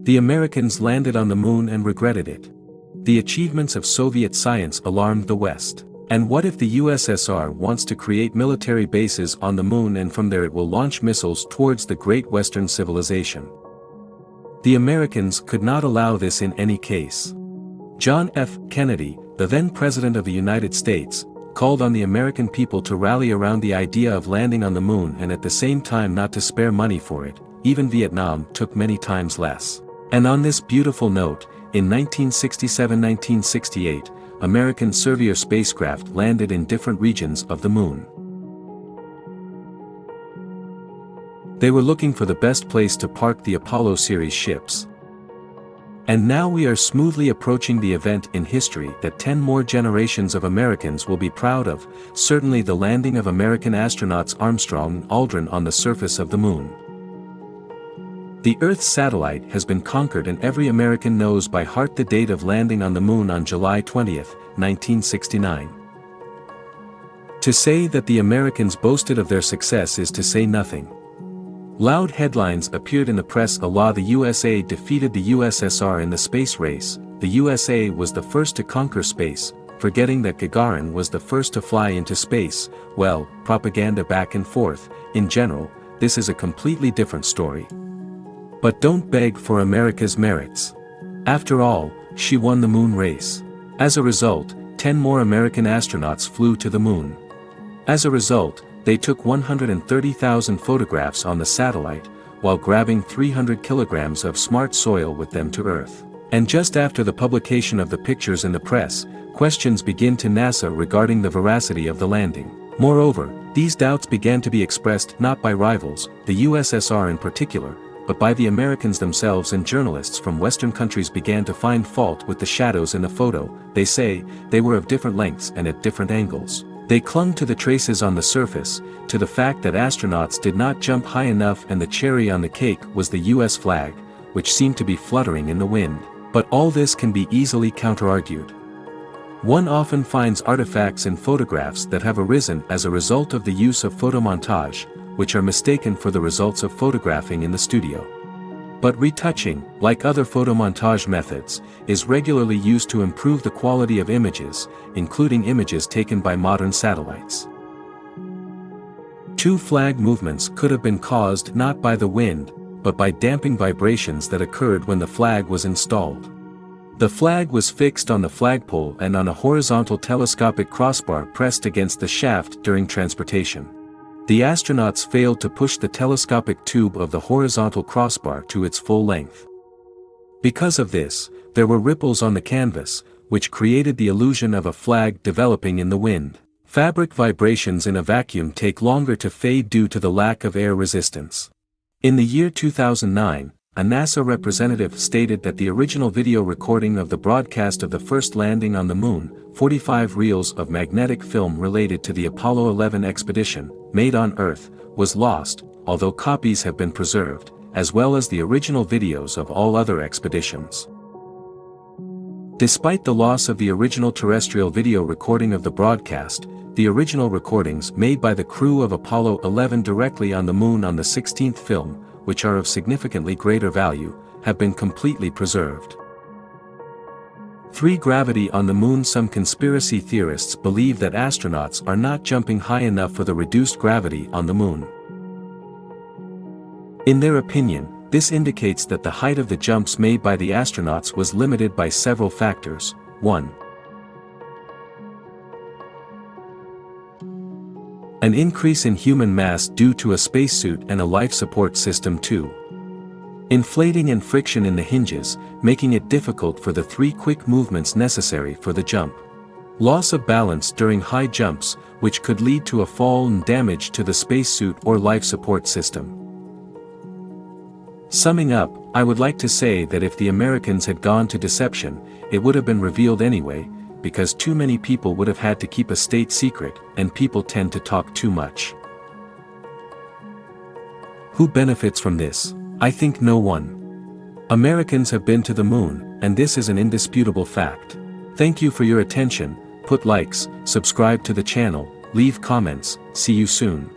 The Americans landed on the moon and regretted it. The achievements of Soviet science alarmed the West. And what if the USSR wants to create military bases on the moon and from there it will launch missiles towards the great Western civilization? The Americans could not allow this in any case. John F. Kennedy, the then President of the United States, called on the American people to rally around the idea of landing on the moon and at the same time not to spare money for it. Even Vietnam took many times less. And on this beautiful note, in 1967-1968, American Surveyor spacecraft landed in different regions of the moon. They were looking for the best place to park the Apollo series ships. And now we are smoothly approaching the event in history that 10 more generations of Americans will be proud of, certainly the landing of American astronauts Armstrong and Aldrin on the surface of the moon. The Earth's satellite has been conquered and every American knows by heart the date of landing on the moon on July 20, 1969. To say that the Americans boasted of their success is to say nothing. Loud headlines appeared in the press a la the USA defeated the USSR in the space race, the USA was the first to conquer space, forgetting that Gagarin was the first to fly into space. Well, propaganda back and forth, in general, this is a completely different story. But don't beg for America's merits. After all, she won the moon race. As a result, 10 more American astronauts flew to the moon. As a result, they took 130,000 photographs on the satellite, while grabbing 300 kilograms of smart soil with them to Earth. And just after the publication of the pictures in the press, questions began to NASA regarding the veracity of the landing. Moreover, these doubts began to be expressed not by rivals, the USSR in particular, but by the Americans themselves, and journalists from Western countries began to find fault with the shadows in the photo. They say, they were of different lengths and at different angles. They clung to the traces on the surface, to the fact that astronauts did not jump high enough, and the cherry on the cake was the US flag, which seemed to be fluttering in the wind. But all this can be easily counter-argued. One often finds artifacts in photographs that have arisen as a result of the use of photomontage, which are mistaken for the results of photographing in the studio. But retouching, like other photomontage methods, is regularly used to improve the quality of images, including images taken by modern satellites. Two flag movements could have been caused not by the wind, but by damping vibrations that occurred when the flag was installed. The flag was fixed on the flagpole and on a horizontal telescopic crossbar pressed against the shaft during transportation. The astronauts failed to push the telescopic tube of the horizontal crossbar to its full length. Because of this, there were ripples on the canvas, which created the illusion of a flag developing in the wind. Fabric vibrations in a vacuum take longer to fade due to the lack of air resistance. In the year 2009, a NASA representative stated that the original video recording of the broadcast of the first landing on the moon, 45 reels of magnetic film related to the Apollo 11 expedition, made on Earth, was lost, although copies have been preserved, as well as the original videos of all other expeditions. Despite the loss of the original terrestrial video recording of the broadcast, the original recordings made by the crew of Apollo 11 directly on the moon on the 16th film, which are of significantly greater value, have been completely preserved. 3. Gravity on the moon. Some conspiracy theorists believe that astronauts are not jumping high enough for the reduced gravity on the moon. In their opinion, this indicates that the height of the jumps made by the astronauts was limited by several factors. 1. An increase in human mass due to a spacesuit and a life support system. 2. Inflating and friction in the hinges, making it difficult for the 3 quick movements necessary for the jump. Loss of balance during high jumps, which could lead to a fall and damage to the spacesuit or life support system. Summing up, I would like to say that if the Americans had gone to deception, it would have been revealed anyway, because too many people would have had to keep a state secret, and people tend to talk too much. Who benefits from this? I think no one. Americans have been to the moon, and this is an indisputable fact. Thank you for your attention. Put likes, subscribe to the channel, leave comments. See you soon.